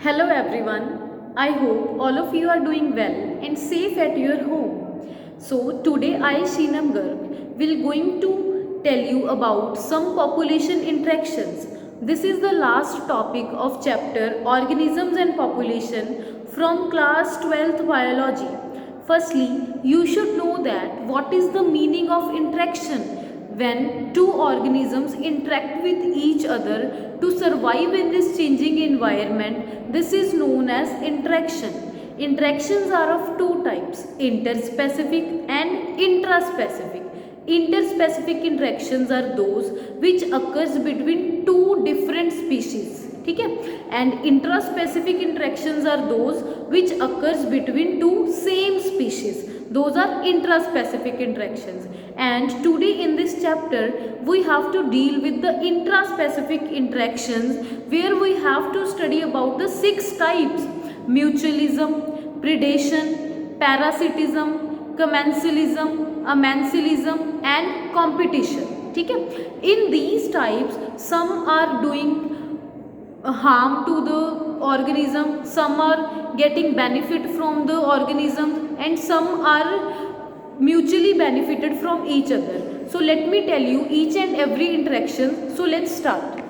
Hello everyone. I hope all of you are doing well and safe at your home. So today I Shinam Garg will going to tell you about some population interactions. This is the last topic of chapter Organisms and Population from class 12th biology. Firstly, you should know that what is the meaning of interaction when two organisms interact with each other to survive in this changing environment. This is known as interaction. Interactions are of two types, interspecific and intraspecific. Interspecific interactions are those which occurs between two different species, ठीक है, and intraspecific interactions are those which occurs between two same species. Those are intraspecific interactions, and today in this chapter we have to deal with the intraspecific interactions, where we have to study about the 6 types: mutualism, predation, parasitism, commensalism, amensilism and competition. ठीक है, in these types some are doing harm to the organism, some are getting benefit from the organism, and some are mutually benefited from each other. So let me tell you each and every interaction. So let's start.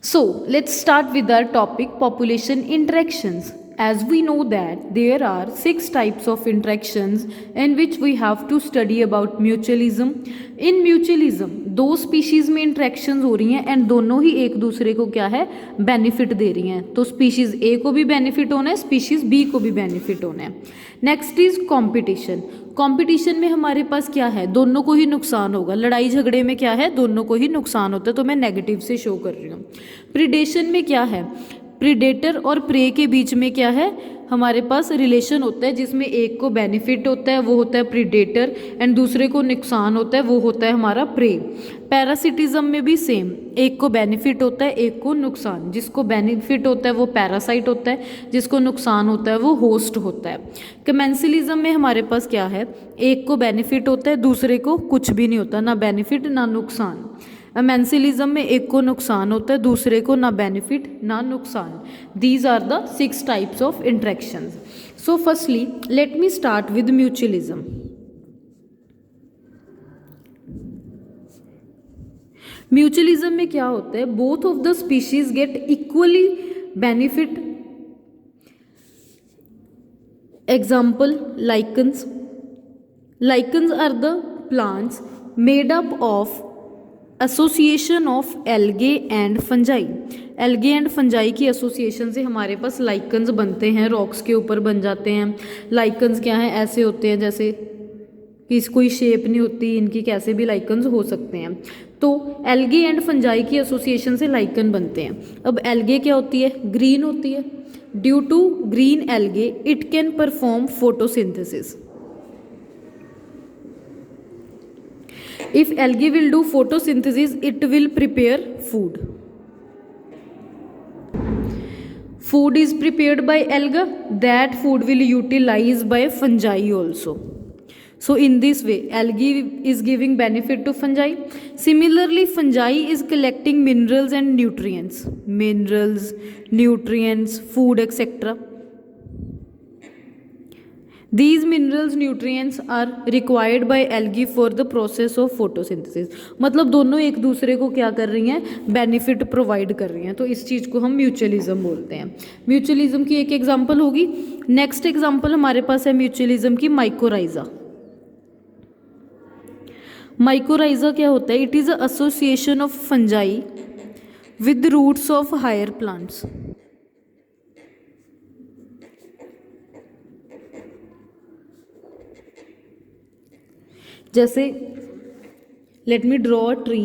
So let's start with our topic, population interactions. As we know that there are 6 types of interactions in which we have to study about mutualism. In mutualism दो species में interactions हो रही हैं and दोनों ही एक दूसरे को क्या है, बेनिफिट दे रही हैं. तो स्पीशीज़ ए को भी बेनिफिट होना है, स्पीशीज़ बी को भी बेनिफिट होना है. Next is competition. कॉम्पिटिशन में हमारे पास क्या है, दोनों को ही नुकसान होगा. लड़ाई झगड़े में क्या है, दोनों को ही नुकसान होता है, तो मैं नेगेटिव से शो कर रही हूँ. प्रिडेशन में क्या है, प्रीडेटर और प्रे के बीच में क्या है, हमारे पास रिलेशन होता है जिसमें एक को बेनिफिट होता है, वो होता है प्रीडेटर, एंड दूसरे को नुकसान होता है, वो होता है हमारा प्रे. पैरासिटिज्म में भी सेम, एक को बेनिफिट होता है, एक को नुकसान. जिसको बेनिफिट होता है वो पैरासाइट होता है, जिसको नुकसान होता है वो होस्ट होता है. कमेंसिलिज्म में हमारे पास क्या है, एक को बेनिफिट होता है, दूसरे को कुछ भी नहीं होता, ना बेनिफिट ना नुकसान. अमेंसिलिज्म में एक को नुकसान होता है, दूसरे को ना बेनिफिट ना नुकसान. These are the 6 types of interactions. So firstly let me start with mutualism. Mutualism में क्या होता है, both of the species get equally benefit. Example lichens. Lichens are the plants made up of association of algae and fungi. Algae and fungi की association से हमारे पास lichens बनते हैं, rocks के ऊपर बन जाते हैं. लाइकन्स क्या हैं, ऐसे होते हैं जैसे कि कोई शेप नहीं होती इनकी, कैसे भी लाइकन्स हो सकते हैं. तो एल्गे एंड फंजाई की एसोसिएशन से लाइकन बनते हैं. अब एल्गे क्या होती है, ग्रीन होती है. Due to green algae it can perform photosynthesis. If algae will do photosynthesis, it will prepare food. Food is prepared by alga. That food will utilize by fungi also. So in this way, algae is giving benefit to fungi. Similarly, fungi is collecting minerals and nutrients. Minerals, nutrients, food, etc. These minerals nutrients are required by algae for the process of photosynthesis. मतलब दोनों एक दूसरे को क्या कर रही हैं, benefit provide कर रही हैं. तो इस चीज़ को हम म्यूचुअलिज्म बोलते हैं. म्यूचुअलिज्म की एक एग्जांपल होगी. नेक्स्ट एग्जांपल हमारे पास है म्यूचुअलिज्म की माइकोराइजा. माइकोराइजा क्या होता है, it is a association of fungi with roots of higher plants. जैसे let me draw a tree.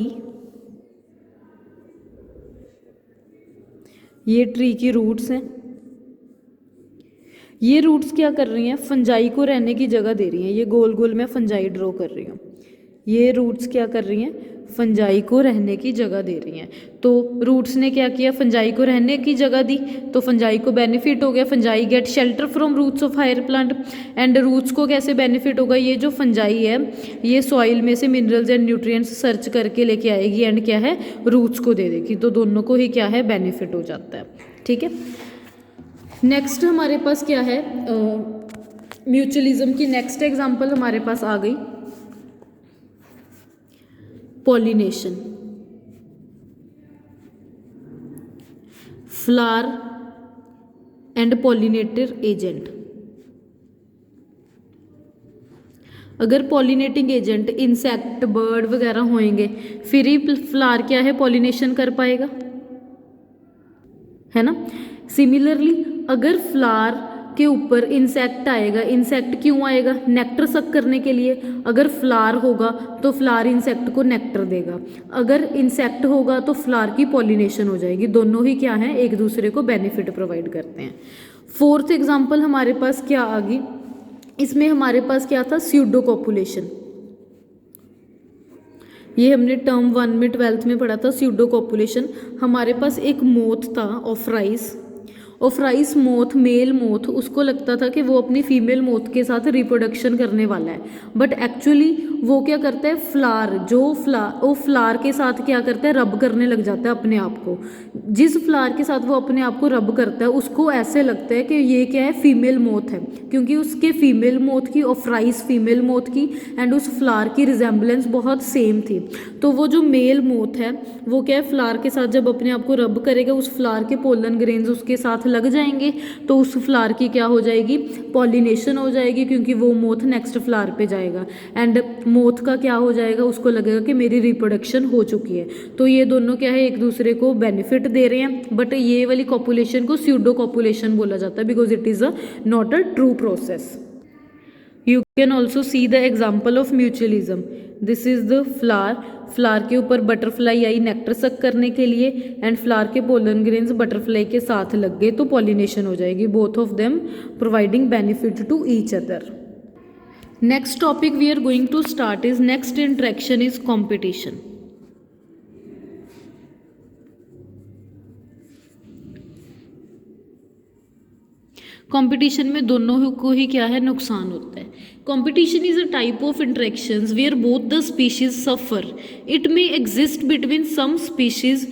ये ट्री की रूट्स हैं. ये रूट्स क्या कर रही हैं, फंजाई को रहने की जगह दे रही हैं. ये गोल गोल मैं फंजाई ड्रॉ कर रही हूँ. ये रूट्स क्या कर रही हैं, फंजाई को रहने की जगह दे रही हैं। तो रूट्स ने क्या किया, फंजाई को रहने की जगह दी, तो फंजाई को बेनिफिट हो गया, fungi get shelter from roots of higher plant. And roots को कैसे बेनिफिट होगा, ये जो फंजाई है ये सॉइल में से मिनरल्स एंड न्यूट्रिएंट्स सर्च करके लेके आएगी एंड क्या है, रूट्स को दे देगी। तो दोनों को ही क्या है, बेनिफिट हो जाता है। ठीक है, नेक्स्ट हमारे पास क्या है, म्यूचुअलिज्म की नेक्स्ट एग्जांपल हमारे पास आ गई, pollination. Flower and pollinator agent. अगर पॉलिनेटिंग एजेंट इंसेक्ट बर्ड वगैरह होंगे फिर ही फ्लावर क्या है, पॉलिनेशन कर पाएगा, है ना। सिमिलरली अगर फ्लावर के ऊपर इंसेक्ट आएगा, इंसेक्ट क्यों आएगा, नेक्टर सक करने के लिए। अगर फ्लावर होगा तो फ्लावर इंसेक्ट को नेक्टर देगा, अगर इंसेक्ट होगा तो फ्लावर की पॉलिनेशन हो जाएगी। दोनों ही क्या है, एक दूसरे को बेनिफिट प्रोवाइड करते हैं। फोर्थ एग्जांपल हमारे पास क्या आ गई, इसमें हमारे पास क्या था, स्यूडो कॉपुलेशन। ये हमने टर्म 1 में 12th में पढ़ा था, स्यूडो कॉपुलेशन। हमारे पास एक मोथ था, ऑफराइस मोथ, मेल मोथ, उसको लगता था कि वो अपनी फीमेल मोथ के साथ रिप्रोडक्शन करने वाला है, बट एक्चुअली वो क्या करता है, फ्लावर के साथ क्या करता है, रब करने लग जाता है अपने आप को। जिस फ्लावर के साथ वो अपने आप को रब करता है उसको ऐसे लगता है कि ये क्या है, फीमेल मोथ है, क्योंकि उसके फीमेल मोथ की, ऑफराइस फीमेल मोथ की एंड उस फ्लावर की रिजेम्बलेंस बहुत सेम थी। तो वो जो मेल मोथ है वो क्या है, फ्लावर के साथ जब अपने आप को रब करेगा, उस फ्लावर के पोलन ग्रेन्स उसके साथ लग जाएंगे, तो उस फ्लावर की क्या हो जाएगी, पॉलिनेशन हो जाएगी, क्योंकि वो मोथ नेक्स्ट फ्लावर पे जाएगा एंड मोथ का क्या हो जाएगा, उसको लगेगा कि मेरी रिप्रोडक्शन हो चुकी है। तो ये दोनों क्या है, एक दूसरे को बेनिफिट दे रहे हैं, बट ये वाली कॉपुलेशन को स्यूडो कॉपुलेशन बोला जाता है, because it is a not a true process. You can also see the example of mutualism. This is the flower के ऊपर बटरफ्लाई आई नेक्टर सक करने के लिए एंड फ्लावर के पोलन ग्रेन्स बटरफ्लाई के साथ लग गए, तो पॉलिनेशन हो जाएगी, both of them providing benefit to each other. Next topic we are going to start is, next interaction is competition. Competition में दोनों को ही क्या है, नुकसान होता है। Competition is a type of interactions where both the species suffer. It may exist between some species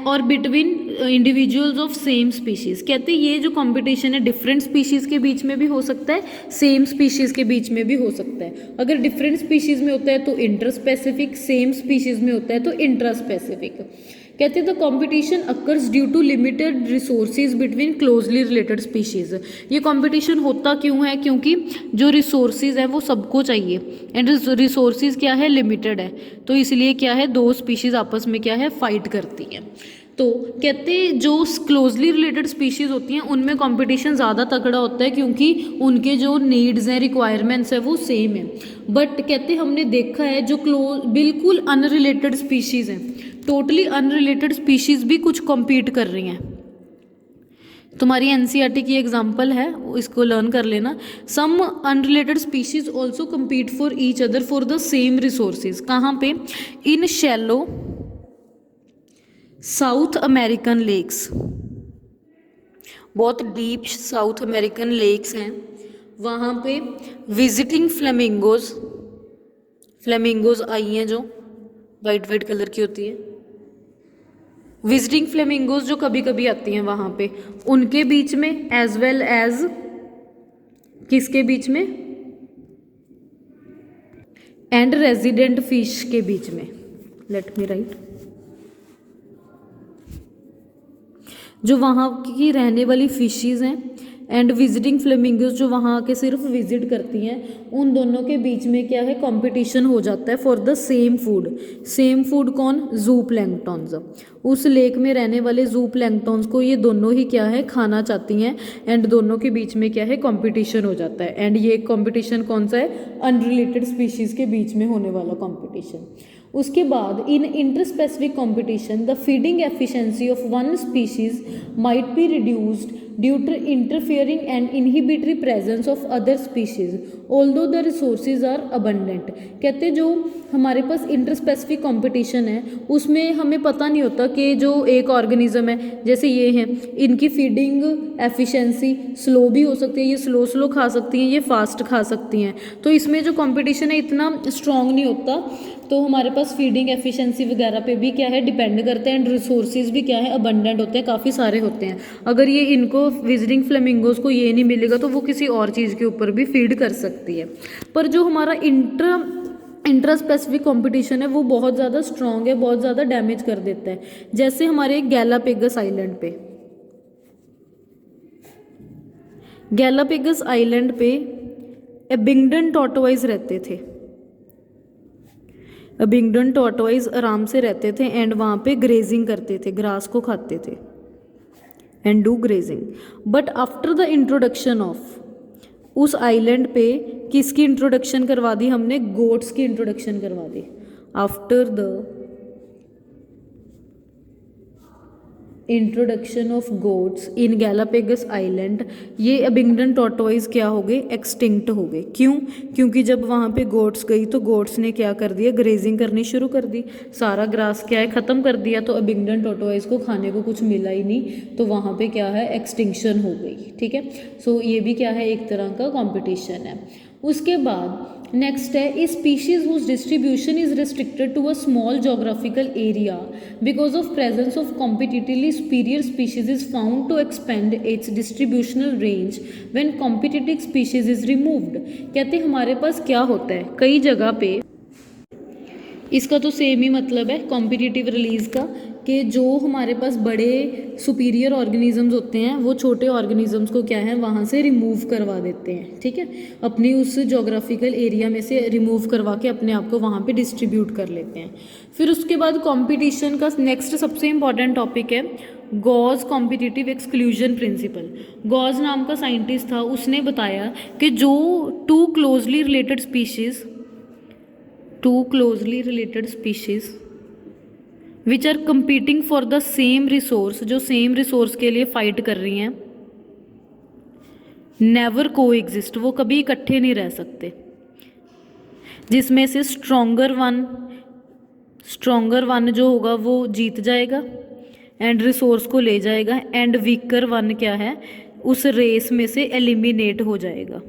और between individuals of same species. कहते हैं ये जो कंपटीशन है डिफरेंट स्पीशीज़ के बीच में भी हो सकता है, सेम स्पीशीज़ के बीच में भी हो सकता है। अगर डिफरेंट स्पीशीज़ में होता है तो इंटरस्पेसिफिक, सेम स्पीशीज़ में होता है तो इंट्रास्पेसिफिक। कहते हैं the competition occurs due to limited resources between closely related species. ये कंपटीशन होता क्यों है, क्योंकि जो रिसोर्सेज हैं वो सबको चाहिए एंड रिसोर्सेज क्या है, लिमिटेड है, तो इसलिए क्या है, दो स्पीशीज़ आपस में क्या है, फाइट करती हैं। तो कहते हैं जो क्लोजली रिलेटेड स्पीशीज़ होती हैं उनमें कंपटीशन ज़्यादा तगड़ा होता है, क्योंकि उनके जो नीड्स हैं, रिक्वायरमेंट्स है वो सेम है। बट कहते हमने देखा है जो बिल्कुल अनरिलेटेड स्पीशीज़ हैं, टोटली अनरिलेटेड स्पीशीज़ भी कुछ कम्पीट कर रही हैं। तुम्हारी एनसीईआरटी की एग्जाम्पल है, इसको लर्न कर लेना। Some unrelated species also compete for each other for the same resources. कहाँ पे, in shallow South American lakes, बहुत डीप साउथ अमेरिकन लेक्स हैं, वहाँ पे विजिटिंग फ्लेमिंगोज आई हैं जो वाइट वाइट कलर की होती है, विजिटिंग फ्लेमिंगोज जो कभी कभी आती हैं वहाँ पे, उनके बीच में एज वेल एज किसके बीच में, एंड रेजिडेंट फिश के बीच में। लेट मी राइट, जो वहाँ की रहने वाली फिशेज़ हैं एंड विजिटिंग फ्लेमिंगोज जो वहाँ आके सिर्फ विजिट करती हैं, उन दोनों के बीच में क्या है, कंपटीशन हो जाता है for the same food. Same food कौन, जू प्लैंक्टन्स। उस लेक में रहने वाले जू प्लैंक्टन्स को ये दोनों ही क्या है, खाना चाहती हैं एंड दोनों के बीच में क्या है, कंपटीशन हो जाता है। एंड ये कंपटीशन कौन सा है, अनरिलेटेड स्पीशीज़ के बीच में होने वाला कंपटीशन। उसके बाद in interspecific competition the feeding efficiency of one species might be reduced due to interfering and inhibitory presence of other species although the resources are abundant. कहते जो हमारे पास इंटरस्पेसिफिक कंपटीशन है उसमें हमें पता नहीं होता कि जो एक ऑर्गेनिज्म है जैसे ये हैं इनकी फीडिंग एफिशिएंसी स्लो भी हो सकती है, ये स्लो खा सकती हैं, ये फास्ट खा सकती हैं, तो इसमें जो कंपटीशन है इतना स्ट्रॉन्ग नहीं होता, तो हमारे पास फीडिंग एफिशिएंसी वगैरह पे भी क्या है डिपेंड करते हैं एंड रिसोर्सेज भी क्या है अबंडेंट होते हैं, काफ़ी सारे होते हैं। अगर ये इनको विजिटिंग फ्लेमिंगोज को ये नहीं मिलेगा तो वो किसी और चीज़ के ऊपर भी फीड कर सकती है। पर जो हमारा इंट्रा स्पेसिफिक कंपटीशन है वो बहुत ज़्यादा स्ट्रॉन्ग है, बहुत ज़्यादा डैमेज कर देता है। जैसे हमारे गैलापेगस आइलैंड पे एबिंगडन टॉर्टोइज रहते थे। एबिंगडन टॉर्टोइज आराम से रहते थे एंड वहाँ पे ग्रेजिंग करते थे, ग्रास को खाते थे and do grazing. But after the introduction of उस आइलैंड पे किसकी इंट्रोडक्शन करवा दी हमने, गोट्स की इंट्रोडक्शन करवा दी। After the introduction of goats in Galapagos island ये एबिंगडन टॉर्टोइज क्या हो गए, एक्सटिंक्ट हो गए। क्यों? क्योंकि जब वहाँ पे गोट्स गई तो गोट्स ने क्या कर दिया, ग्रेजिंग करनी शुरू कर दी, सारा ग्रास क्या है ख़त्म कर दिया, तो एबिंगडन टॉर्टोइज को खाने को कुछ मिला ही नहीं, तो वहाँ पे क्या है एक्सटिंक्शन हो गई। ठीक है, सो ये भी क्या है एक तरह का कॉम्पिटिशन है। उसके बाद नेक्स्ट है a species whose distribution is restricted to a small geographical area because of presence of competitively superior species is found to expand its distributional range when competitive species is removed. कहते हमारे पास क्या होता है कई जगह पे, इसका तो सेम ही मतलब है कॉम्पिटिटिव रिलीज का, कि जो हमारे पास बड़े सुपीरियर ऑर्गेनिजम्स होते हैं वो छोटे ऑर्गेनिजम्स को क्या है वहाँ से रिमूव करवा देते हैं। ठीक है, अपनी उस जोग्राफिकल एरिया में से रिमूव करवा के अपने आप को वहाँ पे डिस्ट्रीब्यूट कर लेते हैं। फिर उसके बाद कंपटीशन का नेक्स्ट सबसे इम्पॉर्टेंट टॉपिक है Gause competitive exclusion principle. Gause नाम का साइंटिस्ट था, उसने बताया कि जो two closely related species which are competing for the same resource, जो सेम रिसोर्स के लिए फाइट कर रही हैं, नेवर को एग्जिस्ट, वो कभी इकट्ठे नहीं रह सकते, जिसमें से स्ट्रोंगर वन जो होगा वो जीत जाएगा एंड रिसोर्स को ले जाएगा, एंड वीकर वन क्या है उस रेस में से एलिमिनेट हो जाएगा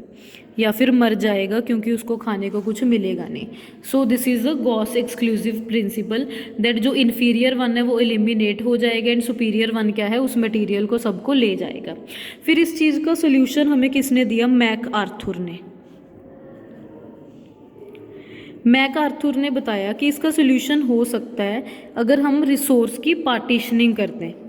या फिर मर जाएगा क्योंकि उसको खाने को कुछ मिलेगा नहीं। So this is a Gauss exclusive principal that जो इन्फीरियर वन है वो एलिमिनेट हो जाएगा एंड सुपीरियर वन क्या है उस मटेरियल को सबको ले जाएगा। फिर इस चीज़ का सोल्यूशन हमें किसने दिया, मैक आर्थर ने बताया कि इसका सोल्यूशन हो सकता है अगर हम रिसोर्स की पार्टीशनिंग करते हैं।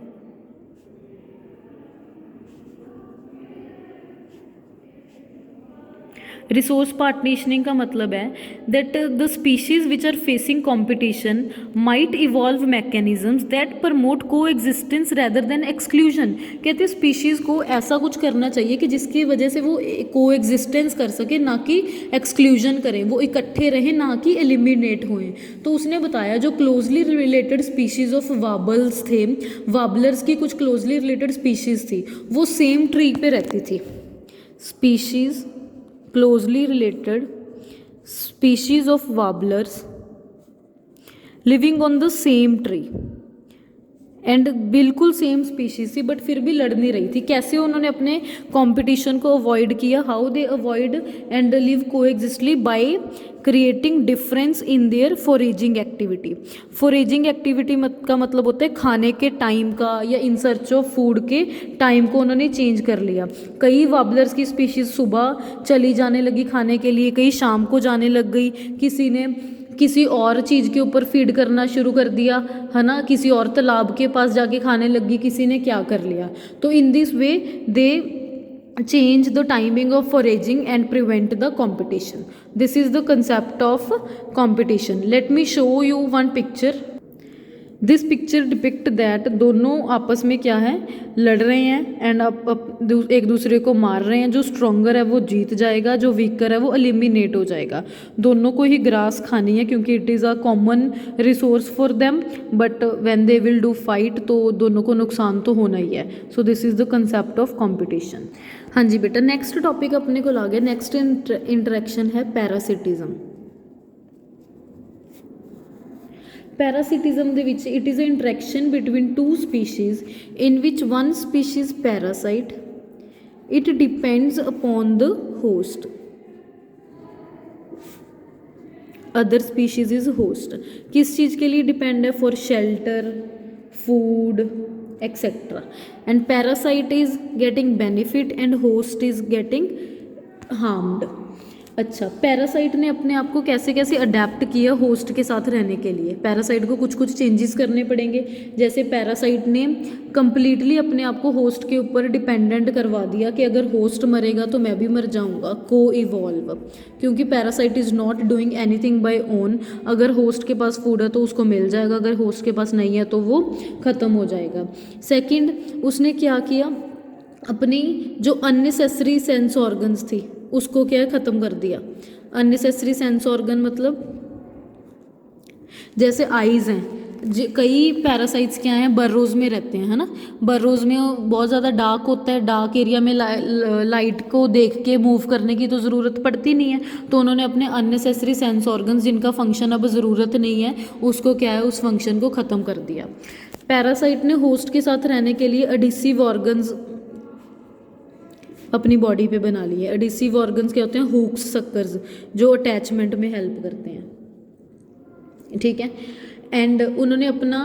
रिसोर्स पार्टीशनिंग का मतलब है that the species which are facing competition might evolve mechanisms that promote coexistence rather than exclusion. कहते हैं स्पीशीज़ को ऐसा कुछ करना चाहिए कि जिसकी वजह से वो को एग्जिस्टेंस कर सके, ना कि एक्सक्लूजन करें, वो इकट्ठे रहें ना कि एलिमिनेट होएं। तो उसने बताया जो क्लोजली रिलेटेड स्पीशीज़ ऑफ वाबल्स थे, वाबलर्स की कुछ क्लोजली रिलेटेड स्पीशीज़ थी, वो सेम ट्री पे रहती थी। Species closely related species of warblers living on the same tree and बिल्कुल सेम स्पीशीज थी बट फिर भी लड़ नहीं रही थी। कैसे उन्होंने अपने कंपटीशन को अवॉइड किया, how they avoid and live coexistently by creating difference in their foraging activity. Foraging activity का मतलब होता है खाने के टाइम का या इन सर्च ऑफ फूड के टाइम को उन्होंने चेंज कर लिया। कई वाबलर्स की स्पीशीज़ सुबह चली जाने लगी खाने के लिए, कई शाम को जाने लग गई, किसी ने किसी और चीज़ के ऊपर फीड करना शुरू कर दिया है ना, किसी और तालाब के पास जाके खाने लगी, किसी ने क्या कर लिया। तो in this way they change the timing of foraging and prevent the competition. This is the concept of competition. Let me show you one picture. This picture depict that दोनों आपस में क्या है, लड़ रहे हैं एंड एक दूसरे को मार रहे हैं। जो स्ट्रोंगर है वो जीत जाएगा, जो वीकर है वो एलिमिनेट हो जाएगा। दोनों को ही ग्रास खानी है क्योंकि it is a common resource for them, but when they will do fight तो दोनों को नुकसान तो होना ही है। So this is the concept of competition. हाँ जी बेटा, नेक्स्ट टॉपिक अपने को आ गया। नेक्स्ट इंटरेक्शन है पैरासिटिज्म। पैरासिटिज्म ਦੇ ਵਿੱਚ it is a interaction between two species in which one species parasite it depends upon the host, other species is host। किस चीज़ के लिए डिपेंड है? For shelter, food etcetera. And parasite is getting benefit and host is getting harmed. अच्छा, parasite ने अपने आप को कैसे कैसे अडेप्ट किया होस्ट के साथ रहने के लिए? पैरासाइट को कुछ कुछ चेंजेस करने पड़ेंगे। जैसे पैरासाइट ने कंप्लीटली अपने आप को होस्ट के ऊपर डिपेंडेंट करवा दिया कि अगर होस्ट मरेगा तो मैं भी मर जाऊंगा, को इवॉल्व। क्योंकि parasite is not doing anything by own. अगर होस्ट के पास फूड है तो उसको मिल जाएगा, अगर होस्ट के पास नहीं है तो वो ख़त्म हो जाएगा। सेकेंड, उसने क्या किया, अपनी जो अननेसेसरी सेंस ऑर्गन्स थी उसको क्या ख़त्म कर दिया। अननेसेसरी सेंस ऑर्गन मतलब जैसे आइज़ हैं, कई पैरासाइट्स क्या हैं, बर्रोज़ में रहते हैं, है ना। बर्रोज़ में बहुत ज़्यादा डार्क होता है, डार्क एरिया में लाइट को देख के मूव करने की तो ज़रूरत पड़ती नहीं है, तो उन्होंने अपने अननेसेसरी सेंस ऑर्गन्स जिनका फंक्शन अब ज़रूरत नहीं है उसको क्या है, उस फंक्शन को ख़त्म कर दिया। पैरासाइट ने होस्ट के साथ रहने के लिए एडिसिव ऑर्गन्स अपनी बॉडी पे बना लिए। एडिसिव ऑर्गन्स क्या होते हैं? हुक्स, सक्कर्स, जो अटैचमेंट में हेल्प करते हैं, ठीक है। एंड उन्होंने अपना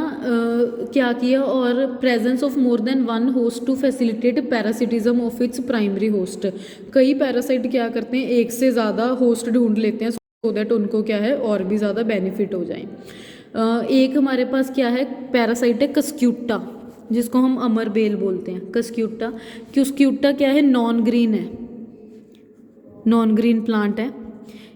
क्या किया, और presence of more than one host to facilitate parasitism of its primary host. कई पैरासाइट क्या करते हैं, एक से ज़्यादा होस्ट ढूंढ लेते हैं सो दैट उनको क्या है और भी ज़्यादा बेनिफिट हो जाए। एक हमारे पास क्या है, पैरासाइट है कस्क्यूटा, जिसको हम अमर बेल बोलते हैं, कस्क्यूटा। कस्क्यूटा क्या है, नॉन ग्रीन है, नॉन ग्रीन प्लांट है।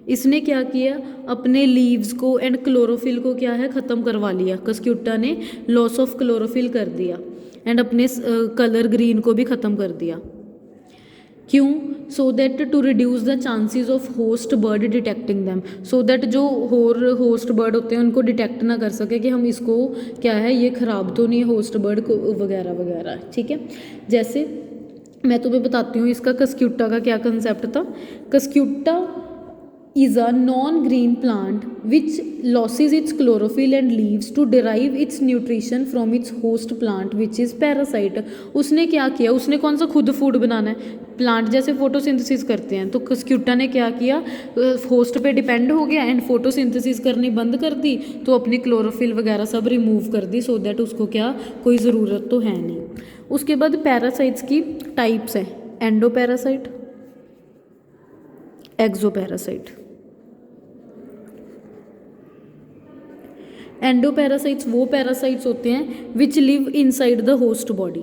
इसने क्या किया, अपने लीव्स को एंड क्लोरोफिल को क्या है, ख़त्म करवा लिया। कस्क्यूटा ने लॉस ऑफ क्लोरोफिल कर दिया एंड अपने कलर ग्रीन को भी ख़त्म कर दिया। क्यों? So that to reduce the chances of host bird detecting them, so that जो होस्ट बर्ड होते हैं उनको डिटेक्ट ना कर सके कि हम इसको क्या है, ये ख़राब तो नहीं है होस्ट बर्ड को वगैरह वगैरह, ठीक है। जैसे मैं तुम्हें बताती हूँ इसका कस्क्यूटा का क्या कंसेप्ट था। Cuscuta is a non-green plant which loses its chlorophyll and leaves to derive its nutrition from its host plant which is parasite। उसने क्या किया, उसने कौन सा खुद फूड बनाना है, प्लांट जैसे फोटोसिंथेसिस करते हैं, तो कस्क्यूटा ने क्या किया, होस्ट पे डिपेंड हो गया एंड फोटोसिंथेसिस करनी बंद कर दी, तो अपनी क्लोरोफिल वगैरह सब रिमूव कर दी, सो दैट उसको क्या कोई ज़रूरत तो है नहीं। उसके बाद पैरासाइट्स की टाइप्स हैं, एंडोपैरासाइट, एक्सोपैरासाइट। एंडोपैरासाइट्स वो पैरासाइट्स होते हैं विच live inside the host body.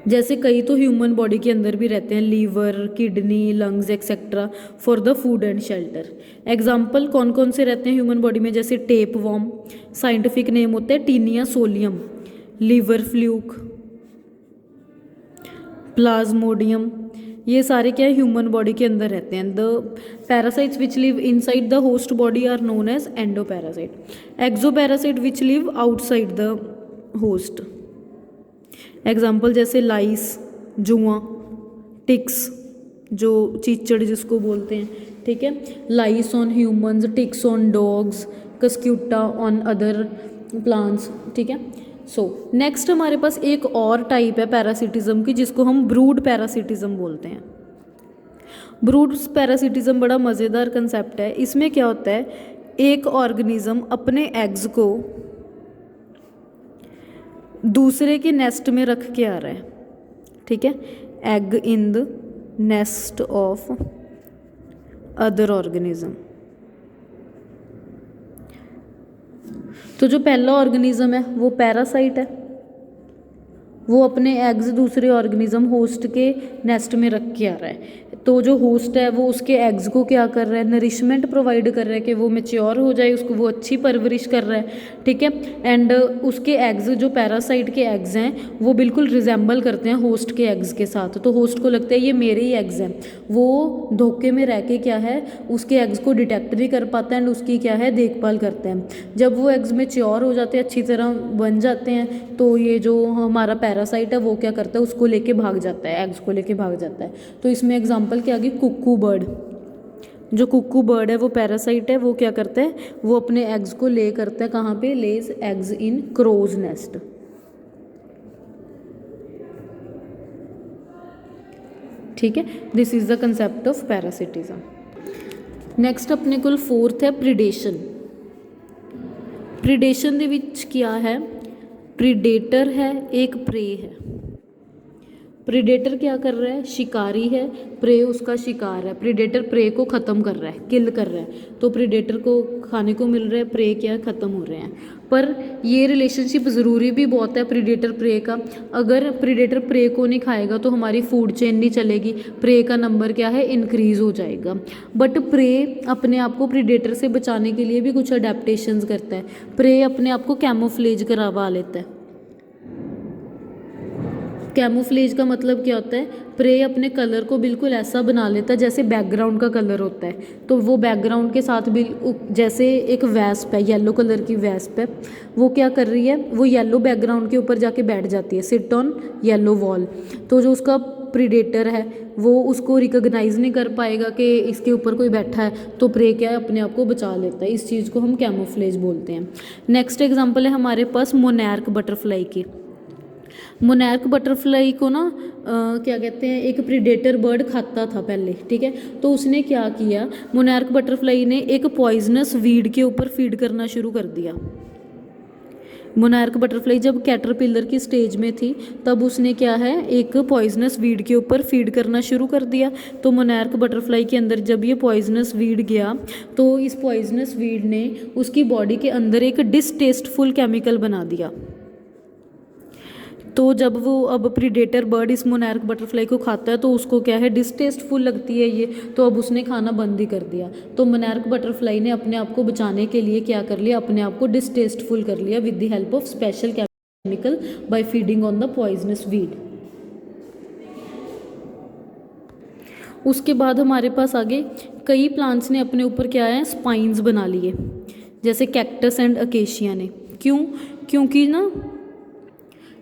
जैसे कई तो ह्यूमन बॉडी के अंदर भी रहते हैं, liver, kidney, lungs etcetera for the food and shelter. Example कौन कौन से रहते हैं ह्यूमन बॉडी में, जैसे टेप वॉर्म, साइंटिफिक नेम होता है Taenia solium, liver fluke, plasmodium, ये सारे क्या है ह्यूमन बॉडी के अंदर रहते हैं। The parasites which live inside the host body are known as endoparasite. Exoparasite which live outside the host. Example जैसे लाइस, जुआ, टिक्स, जो चीचड़ जिसको बोलते हैं, ठीक है। Lice on humans, ticks on dogs, Cuscuta on other plants, ठीक है। सो नेक्स्ट हमारे पास एक और टाइप है पैरासिटिज्म की जिसको हम ब्रूड पैरासिटिज्म बोलते हैं। ब्रूड पैरासिटिज्म बड़ा मज़ेदार कंसेप्ट है। इसमें क्या होता है, एक ऑर्गेनिज्म अपने एग्स को दूसरे के नेस्ट में रख के आ रहा है, ठीक है, egg in the nest of other organism. तो जो पहला ऑर्गेनिज्म है वो पैरासाइट है, वो अपने एग्स दूसरे ऑर्गेनिज्म होस्ट के नेस्ट में रख के आ रहा है। तो जो होस्ट है वो उसके एग्स को क्या कर रहा है, नरिशमेंट प्रोवाइड कर रहा है कि वो मैच्योर हो जाए, उसको वो अच्छी परवरिश कर रहा है, ठीक है। एंड उसके एग्स जो पैरासाइट के एग्स हैं वो बिल्कुल रिजेंबल करते हैं होस्ट के एग्स के साथ। तो होस्ट को लगता है ये मेरे ही एग्स हैं, वो धोखे में रह के क्या है उसके एग्स को डिटेक्ट भी कर पाता है एंड उसकी क्या है देखभाल करते हैं। जब वो एग्स मैच्योर हो जाते हैं, अच्छी तरह बन जाते हैं, तो ये जो हमारा पैरासाइट है वो क्या करता है उसको लेके भाग जाता है, एग्स को लेके भाग जाता है। तो इसमें एग्जांपल क्या आ गई, कुक्कू बर्ड। जो कुक्कू बर्ड है वो पैरासाइट है, वो क्या करता है वो अपने एग्स को ले करता है कहाँ पे, lays eggs in crow's nest. ठीक है, this is the concept of parasitism. Next अपने कोल फोर्थ है प्रीडेशन। प्रीडेशन ਦੇ ਵਿੱਚ क्या है, प्रीडेटर है एक प्रे है। प्रीडेटर क्या कर रहा है, शिकारी है, प्रे उसका शिकार है। प्रीडेटर प्रे को ख़त्म कर रहा है, किल कर रहा है, तो प्रीडेटर को खाने को मिल रहा है, प्रे क्या ख़त्म हो रहे हैं। पर ये रिलेशनशिप ज़रूरी भी बहुत है प्रीडेटर प्रे का। अगर प्रीडेटर प्रे को नहीं खाएगा तो हमारी फूड चेन नहीं चलेगी, प्रे का नंबर क्या है इंक्रीज़ हो जाएगा। बट प्रे अपने आप को प्रीडेटर से बचाने के लिए भी कुछ अडेप्टेशंस करता है। प्रे अपने आप को कैमोफ्लेज करवा लेता है। कैमोफ्लेज का मतलब क्या होता है, प्रे अपने कलर को बिल्कुल ऐसा बना लेता है जैसे बैकग्राउंड का कलर होता है। तो वो बैकग्राउंड के साथ भी जैसे एक वैस्प है, येलो कलर की वैस्प है, वो क्या कर रही है, वो येलो बैकग्राउंड के ऊपर जाके बैठ जाती है, सिट ऑन येलो वॉल। तो जो उसका प्रीडेटर है वो उसको रिकॉग्नाइज नहीं कर पाएगा कि इसके ऊपर कोई बैठा है, तो प्रे क्या है अपने आप को बचा लेता है। इस चीज़ को हम कैमोफ्लेज बोलते हैं। नेक्स्ट एग्जाम्पल है हमारे पास मोनैर्क बटरफ्लाई की। मोनैर्क बटरफ्लाई को ना क्या कहते हैं, एक प्रीडेटर बर्ड खाता था पहले, ठीक है। तो उसने क्या किया, मोनैर्क बटरफ्लाई ने एक पॉइजनस वीड के ऊपर फीड करना शुरू कर दिया। मोनैर्क बटरफ्लाई जब कैटरपिलर की स्टेज में थी तब उसने क्या है एक पॉइजनस वीड के ऊपर फीड करना शुरू कर दिया। तो मोनैर्क बटरफ्लाई के अंदर जब ये पॉइजनस वीड गया तो इस पॉइजनस वीड ने उसकी बॉडी के अंदर एक डिसटेस्टफुल केमिकल बना दिया। तो जब वो अब प्रीडेटर बर्ड इस मोनैर्क बटरफ्लाई को खाता है तो उसको क्या है डिसटेस्टफुल लगती है ये, तो अब उसने खाना बंद ही कर दिया। तो मोनैर्क बटरफ्लाई ने अपने आप को बचाने के लिए क्या कर लिया, अपने आप को डिसटेस्टफुल कर लिया with the help of special chemical by feeding on the poisonous weed. उसके बाद हमारे पास आगे कई प्लांट्स ने अपने ऊपर क्या है स्पाइन्स बना लिए, जैसे कैक्टस एंड अकेशिया ने। क्यों, क्योंकि ना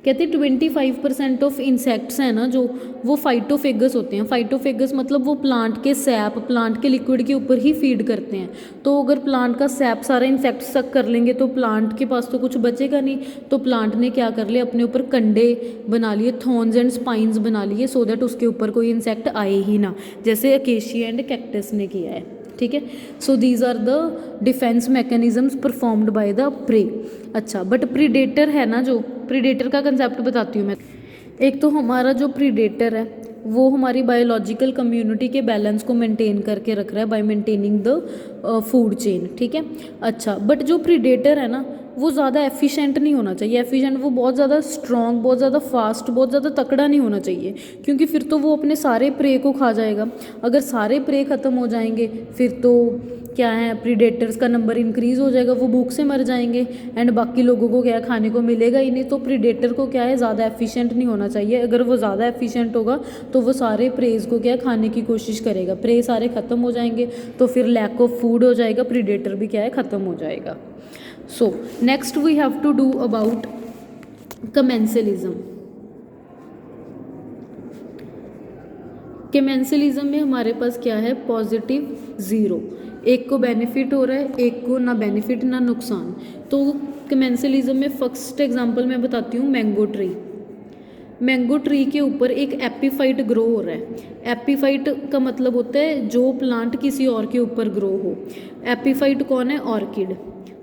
कहते 25% ऑफ इंसेक्ट्स हैं ना जो वो फाइटोफेगस होते हैं। फाइटोफेगस मतलब वो प्लांट के सैप, प्लांट के लिक्विड के ऊपर ही फीड करते हैं। तो अगर प्लांट का सैप सारा इंसेक्ट सक कर लेंगे तो प्लांट के पास तो कुछ बचेगा नहीं। तो प्लांट ने क्या कर लिया, अपने ऊपर कंडे बना लिए, थॉर्न्स एंड स्पाइन्स बना लिए, सो दैट उसके ऊपर कोई इंसेक्ट आए ही ना, जैसे अकेशिया एंड कैक्टस ने किया है। ठीक है, so these are the defence mechanisms performed by the prey. अच्छा, बट प्रीडेटर है ना, जो प्रीडेटर का कंसेप्ट बताती हूँ मैं। एक तो हमारा जो प्रीडेटर है वो हमारी बायोलॉजिकल कम्युनिटी के बैलेंस को मेंटेन करके रख रहा है bye maintaining the food chain, ठीक है। अच्छा, बट जो प्रीडेटर है ना वो ज़्यादा एफिशिएंट नहीं होना चाहिए। एफिशिएंट वो बहुत ज़्यादा स्ट्रॉन्ग, बहुत ज़्यादा फास्ट, बहुत ज़्यादा तकड़ा नहीं होना चाहिए, क्योंकि फिर तो वो अपने सारे प्रे को खा जाएगा। अगर सारे प्रे ख़त्म हो जाएंगे फिर तो क्या है, प्रीडेटर्स का नंबर इंक्रीज़ हो जाएगा, वो भूख से मर जाएंगे एंड बाकी लोगों को क्या खाने को मिलेगा ही नहीं। तो प्रीडेटर को क्या है ज़्यादा एफिशिएंट नहीं होना चाहिए। अगर वो ज़्यादा एफिशिएंट होगा तो वो सारे प्रेज को क्या है खाने की कोशिश करेगा, प्रे सारे ख़त्म हो जाएंगे तो फिर लैक ऑफ फूड हो जाएगा, प्रीडेटर भी क्या है ख़त्म हो जाएगा। So next we have to do about commensalism। commensalism में हमारे पास क्या है, पॉजिटिव ज़ीरो, एक को बेनिफिट हो रहा है, एक को ना बेनिफिट ना नुकसान। तो commensalism में फर्स्ट एग्जांपल मैं बताती हूँ, मैंगो ट्री। मैंगो ट्री के ऊपर एक एपीफाइट ग्रो हो रहा है। एपीफाइट का मतलब होता है जो प्लांट किसी और के ऊपर ग्रो हो। एपीफाइट कौन है, orchid.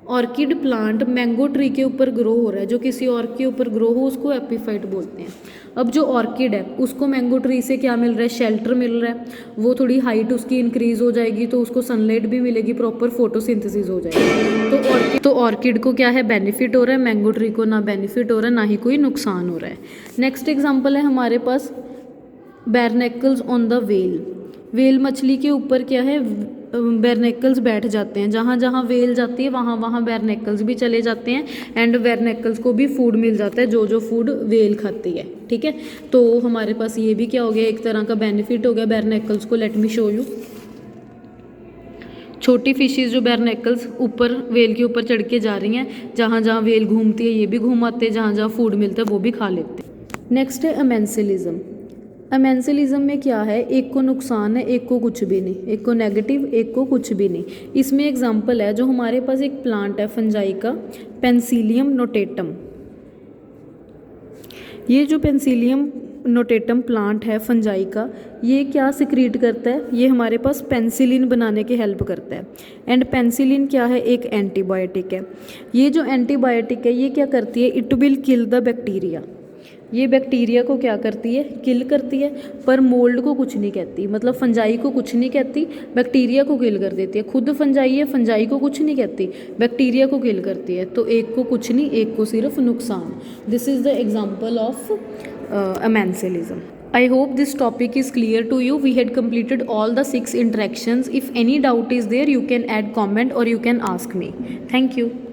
Orchid plant mango tree के ऊपर ग्रो हो रहा है, जो किसी और के ऊपर ग्रो हो उसको एपीफाइट बोलते हैं। अब जो ऑर्किड है उसको मैंगो ट्री से क्या मिल रहा है, शेल्टर मिल रहा है, वो थोड़ी हाइट उसकी इंक्रीज़ हो जाएगी तो उसको सनलाइट भी मिलेगी, प्रॉपर फोटोसिंथेसिस हो जाएगी। तो ऑर्किड को क्या है बेनिफिट हो रहा है, मैंगो ट्री को ना बेनिफिट हो रहा है ना ही कोई नुकसान हो रहा है। नेक्स्ट एग्जाम्पल है हमारे पास बैरनेकल्स ऑन द वेल। वेल मछली के ऊपर क्या है, बैरनेकल्स बैठ जाते हैं, जहाँ जहाँ वेल जाती है वहाँ वहाँ बैरनेकल्स भी चले जाते हैं, एंड बैरनेकल्स को भी फूड मिल जाता है, जो जो फूड वेल खाती है। ठीक है, तो हमारे पास ये भी क्या हो गया, एक तरह का बेनिफिट हो गया बैरनेकल्स को। Let me show you. छोटी फिशेज जो बैरनेकल्स ऊपर वेल के ऊपर चढ़ के जा रही हैं, जहाँ जहाँ वेल घूमती है ये भी घूम आते हैं, जहाँ जहाँ फूड मिलता है वो भी खा लेते हैं। नेक्स्ट है अमेंसिलिज्म। अमेंसिलिज्म में क्या है, एक को नुकसान है, एक को कुछ भी नहीं, एक को नेगेटिव, एक को कुछ भी नहीं। इसमें एग्जांपल है, जो हमारे पास एक प्लांट है फंजाई का, पेंसिलियम नोटेटम। ये जो पेंसिलियम नोटेटम प्लांट है फंजाई का, ये क्या सिक्रीट करता है, ये हमारे पास पेंसिलिन बनाने के हेल्प करता है। एंड पेंसिलिन क्या है, एक एंटीबायोटिक है। ये जो एंटीबायोटिक है ये क्या करती है, it will kill the bacteria. ये बैक्टीरिया को क्या करती है, किल करती है, पर मोल्ड को कुछ नहीं कहती, मतलब फंजाई को कुछ नहीं कहती, बैक्टीरिया को किल कर देती है। खुद फंजाई है, फंजाई को कुछ नहीं कहती, बैक्टीरिया को किल करती है। तो एक को कुछ नहीं, एक को सिर्फ नुकसान। This is the example of amensalism. I hope this topic is clear to you. We had completed all the 6 interactions. If any doubt is there, you can add comment or you can ask me. Thank you.